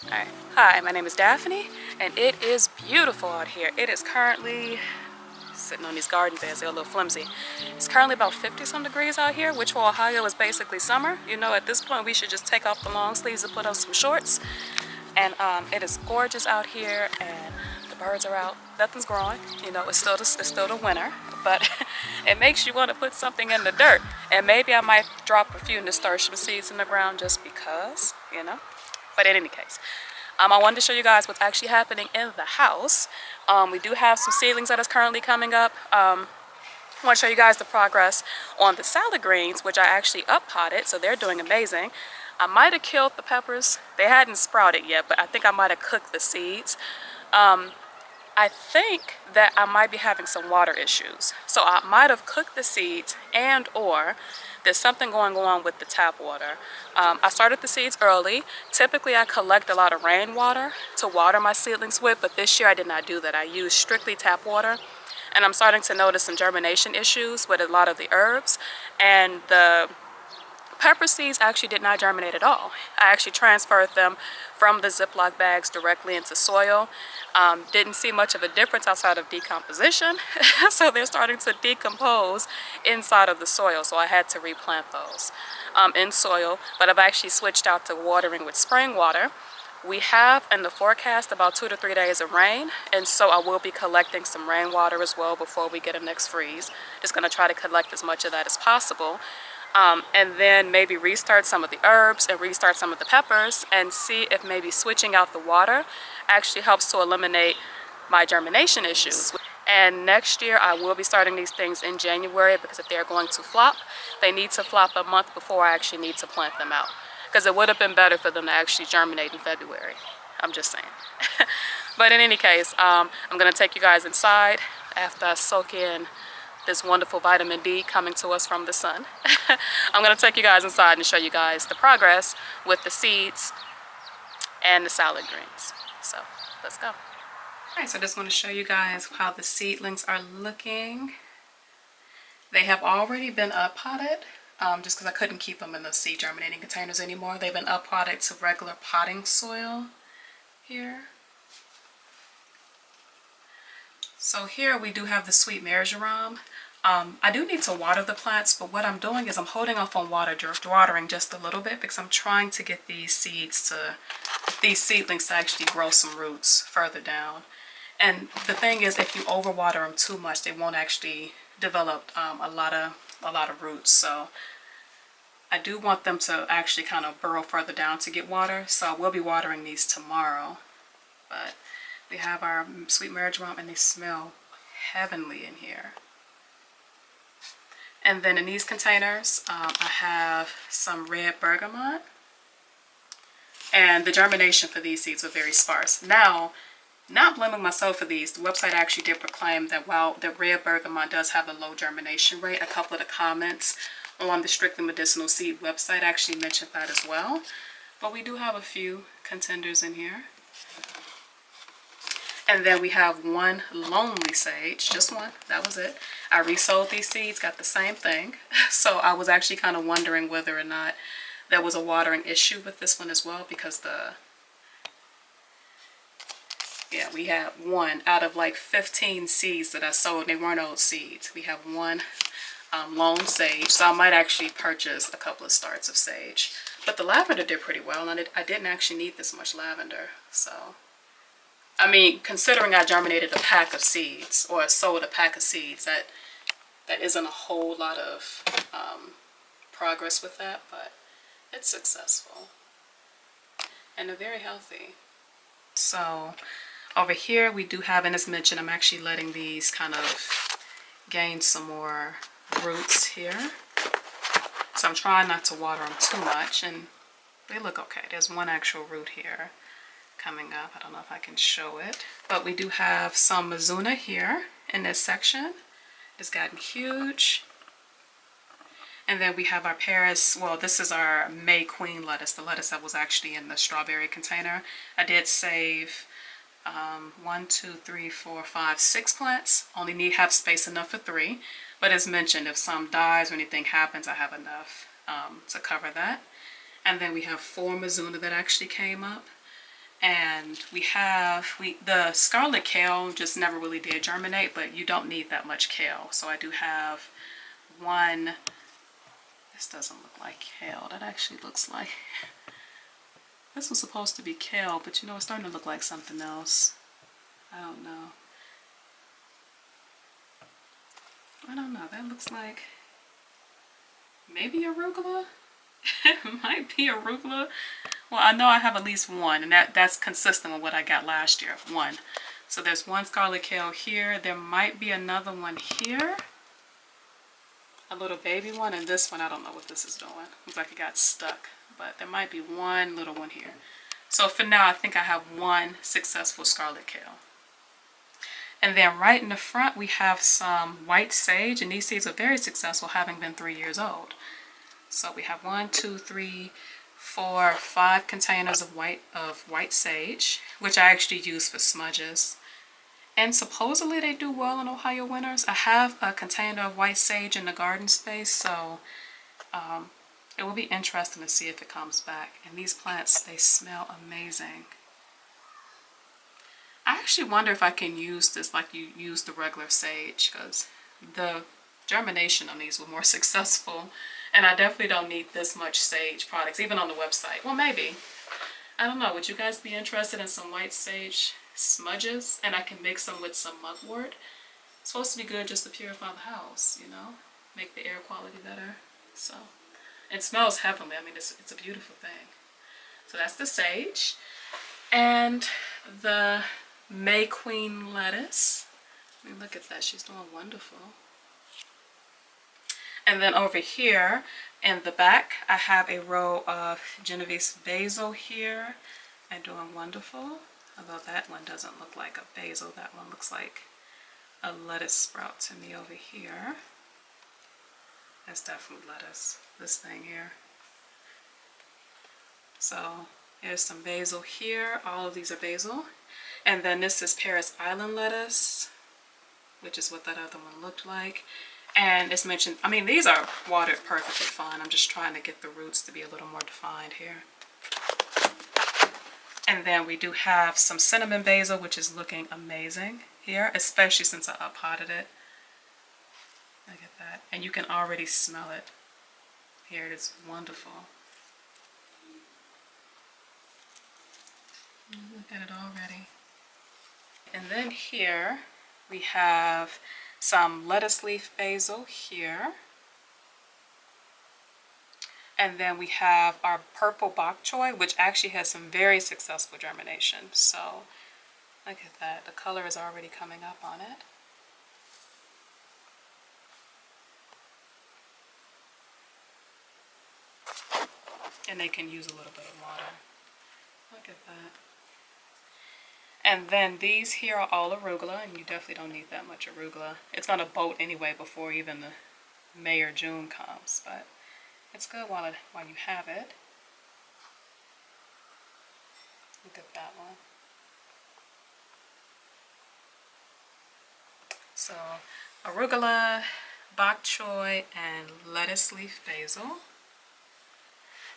Alright. Hi, my name is Daphne, and it is beautiful out here. It is currently sitting on these garden beds, they're a little flimsy. It's currently about 50 some degrees out here, which for Ohio is basically summer. You know, at this point we should just take off the long sleeves and put on some shorts. And it is gorgeous out here, and the birds are out. Nothing's growing. You know, it's still the winter, but it makes you want to put something in the dirt. And maybe I might drop a few nasturtium seeds in the ground just because, you know. But in any case, I wanted to show you guys what's actually happening in the house. We do have some seedlings that is currently coming up. I want to show you guys the progress on the salad greens, which I actually up potted, so they're doing amazing. I might have killed the peppers. They hadn't sprouted yet, but I think I might have cooked the seeds. I think that I might be having some water issues. So I might have cooked the seeds, and or there's something going on with the tap water. I started the seeds early. Typically I collect a lot of rainwater to water my seedlings with, but this year I did not do that. I used strictly tap water. And I'm starting to notice some germination issues with a lot of the herbs, and the pepper seeds actually did not germinate at all. I actually transferred them from the Ziploc bags directly into soil. Didn't see much of a difference outside of decomposition. So they're starting to decompose inside of the soil. So I had to replant those in soil. But I've actually switched out to watering with spring water. We have in the forecast about 2 to 3 days of rain, and so I will be collecting some rainwater as well before we get a next freeze. Just going to try to collect as much of that as possible. And then maybe restart some of the herbs and restart some of the peppers and see if maybe switching out the water actually helps to eliminate my germination issues. And next year I will be starting these things in January, because if they're going to flop, they need to flop a month before I actually need to plant them out. Because it would have been better for them to actually germinate in February. I'm just saying. But in any case, I'm going to take you guys inside after I soak in this wonderful vitamin D coming to us from the sun. I'm going to take you guys inside and show you guys the progress with the seeds and the salad greens. So let's go. Alright, so I just want to show you guys how the seedlings are looking. They have already been up potted, just because I couldn't keep them in the seed germinating containers anymore. They've been up potted to regular potting soil here. So here we do have the sweet marjoram. I do need to water the plants, but what I'm doing is I'm holding off on watering just a little bit, because I'm trying to get these seedlings to actually grow some roots further down. And the thing is, if you overwater them too much, they won't actually develop a lot of roots. So I do want them to actually kind of burrow further down to get water. So I will be watering these tomorrow. But we have our sweet marjoram, and they smell heavenly in here. And then in these containers, I have some red bergamot. And the germination for these seeds were very sparse. Now, not blaming myself for these, the website actually did proclaim that while the red bergamot does have a low germination rate, a couple of the comments on the Strictly Medicinal Seed website actually mentioned that as well. But we do have a few contenders in here. And then we have one lonely sage, just one, that was it. I resold these seeds, got the same thing. So I was actually kind of wondering whether or not there was a watering issue with this one as well, because we had one out of like 15 seeds that I sold. They weren't old seeds. We have one lone sage, so I might actually purchase a couple of starts of sage. But the lavender did pretty well, and I didn't actually need this much lavender. So, I mean, considering I germinated a pack of seeds, or sowed a pack of seeds, that isn't a whole lot of progress with that, but it's successful. And they're very healthy. So over here we do have, and as mentioned, I'm actually letting these kind of gain some more roots here. So I'm trying not to water them too much, and they look okay. There's one actual root here coming up. I don't know if I can show it. But we do have some Mizuna here in this section. It's gotten huge. And then we have our Paris, well, this is our May Queen lettuce, the lettuce that was actually in the strawberry container. I did save 1, 2, 3, 4, 5, 6 plants. Only have space enough for 3. But as mentioned, if some dies or anything happens, I have enough to cover that. And then we have 4 Mizuna that actually came up. And the scarlet kale just never really did germinate, but you don't need that much kale. So I do have one. This doesn't look like kale. That actually looks like, this was supposed to be kale, but you know, it's starting to look like something else. I don't know. That looks like maybe arugula. It might be arugula. Well, I know I have at least one, and that's consistent with what I got last year. One. So there's one scarlet kale here. There might be another one here. A little baby one, and this one, I don't know what this is doing. Looks like it got stuck, but there might be one little one here. So for now, I think I have one successful scarlet kale. And then right in the front, we have some white sage, and these seeds are very successful, having been 3 years old. So we have 1, 2, 3, 4, 5 containers of white sage, which I actually use for smudges. And supposedly they do well in Ohio winters. I have a container of white sage in the garden space, so it will be interesting to see if it comes back. And these plants, they smell amazing. I actually wonder if I can use this like you use the regular sage, because the germination on these were more successful. And I definitely don't need this much sage products, even on the website. Well, maybe. I don't know. Would you guys be interested in some white sage smudges? And I can mix them with some mugwort. It's supposed to be good just to purify the house, you know? Make the air quality better. So, it smells heavenly. I mean, it's a beautiful thing. So that's the sage. And the May Queen lettuce. I mean, look at that. She's doing wonderful. And then over here in the back, I have a row of Genovese basil here and doing wonderful. Although that one doesn't look like a basil. That one looks like a lettuce sprout to me over here. That's definitely lettuce, this thing here. So here's some basil here. All of these are basil. And then this is Paris Island lettuce, which is what that other one looked like. And it's mentioned, I mean, these are watered perfectly fine. I'm just trying to get the roots to be a little more defined here. And then we do have some cinnamon basil, which is looking amazing here, especially since I up-potted it. Look at that. And you can already smell it. Here it is, wonderful. Look at it already. And then here we have some lettuce leaf basil here. And then we have our purple bok choy, which actually has some very successful germination. So look at that. The color is already coming up on it. And they can use a little bit of water. Look at that. And then these here are all arugula, and you definitely don't need that much arugula. It's going to bolt anyway before even the May or June comes, but it's good while you have it. Look at that one. So arugula, bok choy, and lettuce leaf basil.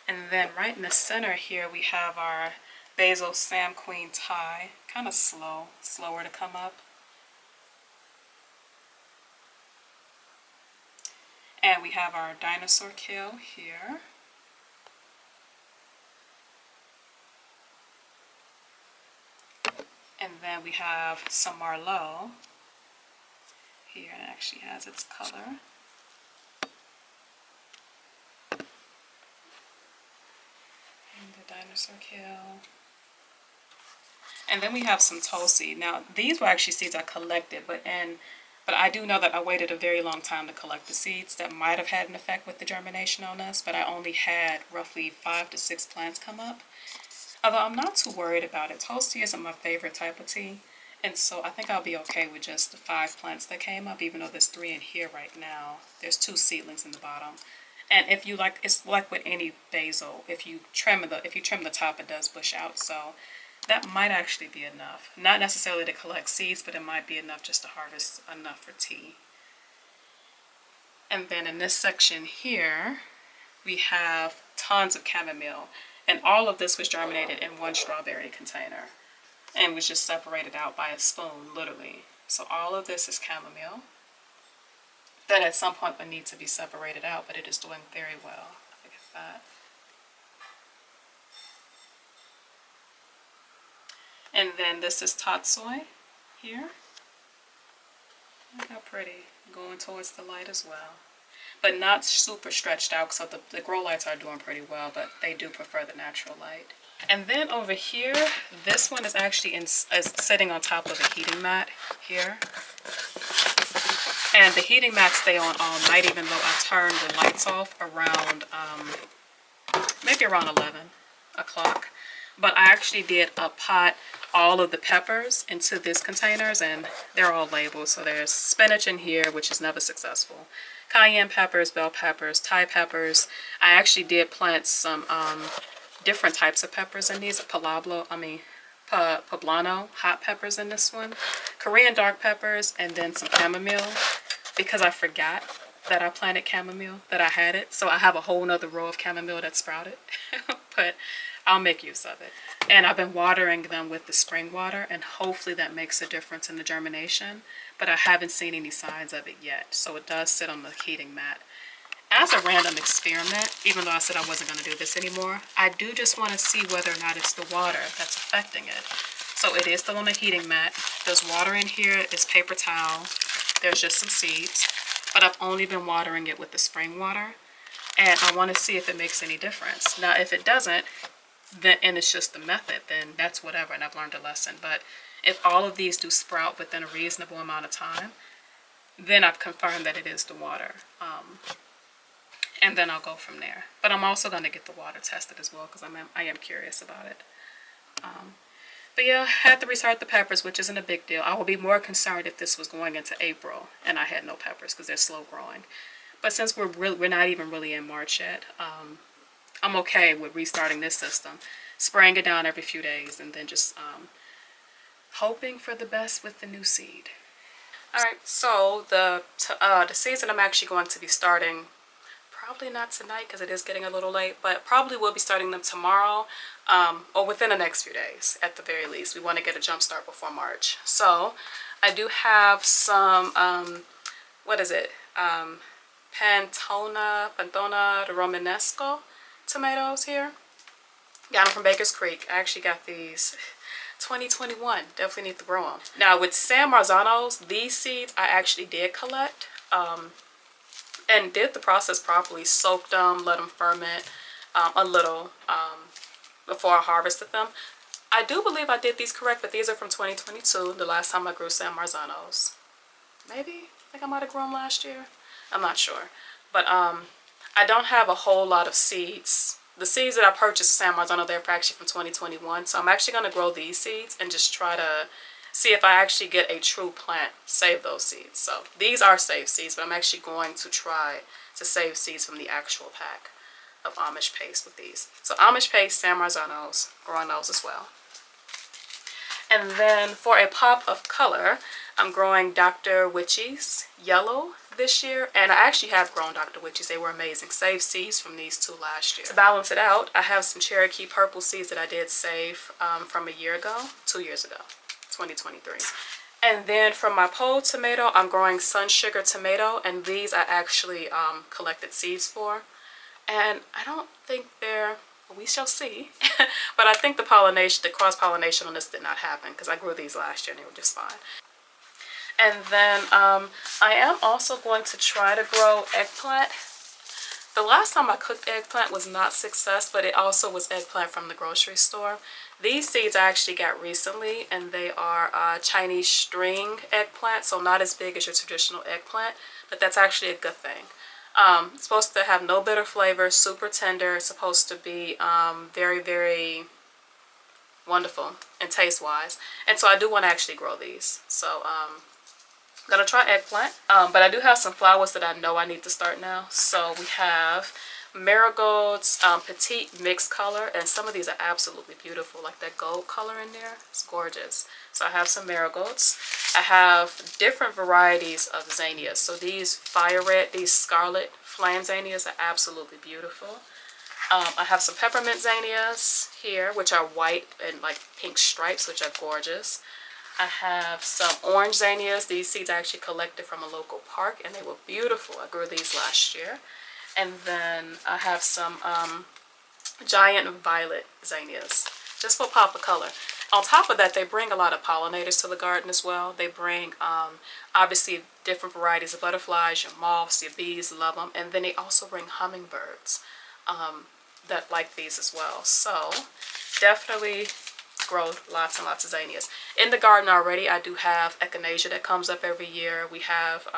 And then right in the center here we have our basil Sam Queen Thai, kind of slower to come up. And we have our dinosaur kale here. And then we have some Marlowe here, and it actually has its color. And the dinosaur kale. And then we have some Tulsi. Now, these were actually seeds I collected, but I do know that I waited a very long time to collect the seeds. That might have had an effect with the germination on this, but I only had roughly 5 to 6 plants come up. Although I'm not too worried about it. Tulsi isn't my favorite type of tea, and so I think I'll be okay with just the 5 plants that came up, even though there's 3 in here right now. There's 2 seedlings in the bottom. And if you like, it's like with any basil, if you trim the top, it does bush out. So that might actually be enough. Not necessarily to collect seeds, but it might be enough just to harvest enough for tea. And then in this section here, we have tons of chamomile. And all of this was germinated in one strawberry container. and was just separated out by a spoon, literally. So all of this is chamomile that at some point would need to be separated out, but it is doing very well. Look at that. And then this is tatsoi here. Look how pretty, going towards the light as well. But not super stretched out, so the grow lights are doing pretty well, but they do prefer the natural light. And then over here, this one is actually is sitting on top of a heating mat here. And the heating mats stay on all night, even though I turn the lights off around, maybe around 11 o'clock. But I actually did pot all of the peppers into these containers, and they're all labeled. So there's spinach in here, which is never successful. Cayenne peppers, bell peppers, Thai peppers. I actually did plant some different types of peppers in these. Poblano hot peppers in this one. Korean dark peppers, and then some chamomile, because I forgot that I planted chamomile, that I had it. So I have a whole nother row of chamomile that sprouted. But I'll make use of it. And I've been watering them with the spring water, and hopefully that makes a difference in the germination. But I haven't seen any signs of it yet. So it does sit on the heating mat. As a random experiment, even though I said I wasn't going to do this anymore, I do just want to see whether or not it's the water that's affecting it. So it is still on the heating mat. There's water in here. It's paper towel. There's just some seeds. But I've only been watering it with the spring water. And I want to see if it makes any difference. Now, if it doesn't, then, and it's just the method, then that's whatever, and I've learned a lesson. But if all of these do sprout within a reasonable amount of time, then I've confirmed that it is the water. And then I'll go from there. But I'm also going to get the water tested as well, because I am curious about it. But yeah, I had to restart the peppers, which isn't a big deal. I would be more concerned if this was going into April and I had no peppers, because they're slow growing. But since we're not even really in March yet, I'm okay with restarting this system, spraying it down every few days, and then just hoping for the best with the new seed. All right, so the seeds that I'm actually going to be starting, probably not tonight because it is getting a little late, but probably will be starting them tomorrow, or within the next few days at the very least. We want to get a jump start before March. So I do have some, what is it? Pantona Romanesco tomatoes here. Got them from Baker's Creek. I actually got these 2021. Definitely need to grow them. Now with San Marzanos, these seeds I actually did collect and did the process properly. Soaked them, let them ferment a little before I harvested them. I do believe I did these correct, but these are from 2022, the last time I grew San Marzanos. Maybe, I think I might have grown last year. I'm not sure. But I don't have a whole lot of seeds. The seeds that I purchased San Marzano, they're actually from 2021. So I'm actually going to grow these seeds and just try to see if I actually get a true plant, save those seeds. So these are saved seeds, but I'm actually going to try to save seeds from the actual pack of Amish paste with these. So Amish paste, San Marzanos, growing those as well. And then for a pop of color, I'm growing Dr. Witchy's Yellow this year. And I actually have grown Dr. Witchy's. They were amazing. Saved seeds from these two last year. To balance it out, I have some Cherokee Purple seeds that I did save from a year ago, 2 years ago, 2023. And then from my pole tomato, I'm growing Sun Sugar Tomato. And these I actually collected seeds for. And I don't think they're... we shall see. But I think the cross-pollination on this did not happen because I grew these last year and they were just fine. And then I am also going to try to grow eggplant. The last time I cooked eggplant was not success, but it also was eggplant from the grocery store. These seeds I actually got recently, and they are Chinese string eggplant, so not as big as your traditional eggplant, but that's actually a good thing. It's supposed to have no bitter flavor, super tender. It's supposed to be very, very wonderful and taste-wise. And so I do want to actually grow these. So I'm going to try eggplant. But I do have some flowers that I know I need to start now. So we have marigolds, petite mixed color. And some of these are absolutely beautiful. Like that gold color in there. It's gorgeous. So I have some marigolds. I have different varieties of zinnias. So these fire red, these scarlet flame zinnias are absolutely beautiful. I have some peppermint zinnias here, which are white and like pink stripes, which are gorgeous. I have some orange zinnias. These seeds I actually collected from a local park, and they were beautiful. I grew these last year. And then I have some giant violet zinnias, just for pop of color. On top of that, they bring a lot of pollinators to the garden as well. They bring, obviously, different varieties of butterflies, your moths, your bees love them. And then they also bring hummingbirds that like these as well. So definitely grow lots and lots of zinnias. In the garden already, I do have echinacea that comes up every year. We have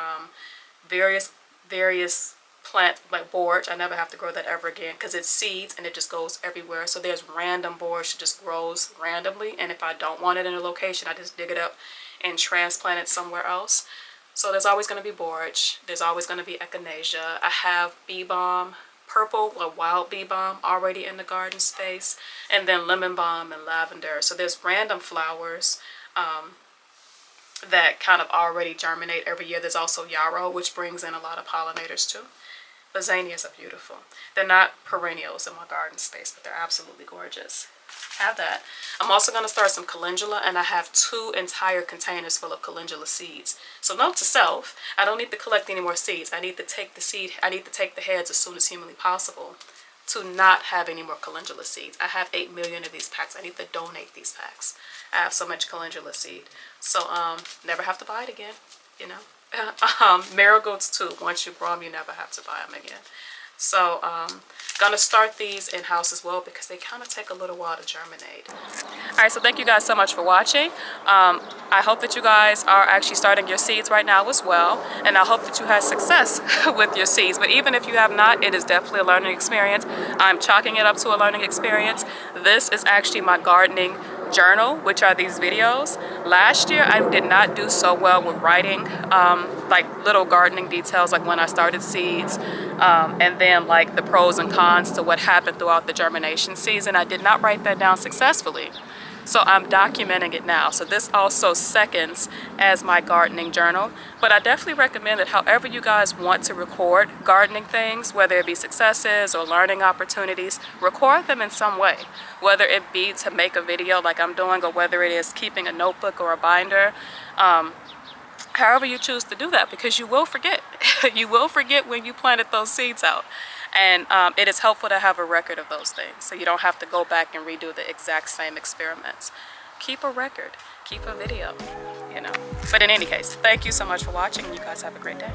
various plant like borage. I never have to grow that ever again because it's seeds and it just goes everywhere. So there's random borage that just grows randomly, and if I don't want it in a location, I just dig it up and transplant it somewhere else. So there's always going to be borage. There's always going to be echinacea. I have bee balm, purple or wild bee balm already in the garden space, and then lemon balm and lavender. So there's random flowers that kind of already germinate every year. There's also yarrow, which brings in a lot of pollinators too. The zinnias are beautiful. They're not perennials in my garden space, but they're absolutely gorgeous. Have that. I'm also going to start some calendula, and I have 2 entire containers full of calendula seeds. So note to self, I don't need to collect any more seeds. I need to take the heads as soon as humanly possible to not have any more calendula seeds. I have 8 million of these packs. I need to donate these packs. I have so much calendula seed. So never have to buy it again, you know. Marigolds too. Once you grow them, you never have to buy them again. So gonna start these in-house as well because they kind of take a little while to germinate. All right, so thank you guys so much for watching. I hope that you guys are actually starting your seeds right now as well, and I hope that you had success with your seeds. But even if you have not, it is definitely a learning experience. I'm chalking it up to a learning experience. This is actually my gardening journal, which are these videos. Last year I did not do so well with writing like little gardening details, like when I started seeds, and then like the pros and cons to what happened throughout the germination season. I did not write that down successfully, so I'm documenting it now. So this also seconds as my gardening journal. But I definitely recommend that however you guys want to record gardening things, whether it be successes or learning opportunities, record them in some way. Whether it be to make a video like I'm doing, or whether it is keeping a notebook or a binder. However you choose to do that, because you will forget. You will forget when you planted those seeds out. And it is helpful to have a record of those things, so you don't have to go back and redo the exact same experiments. Keep a record, keep a video, you know. But in any case, thank you so much for watching. You guys have a great day.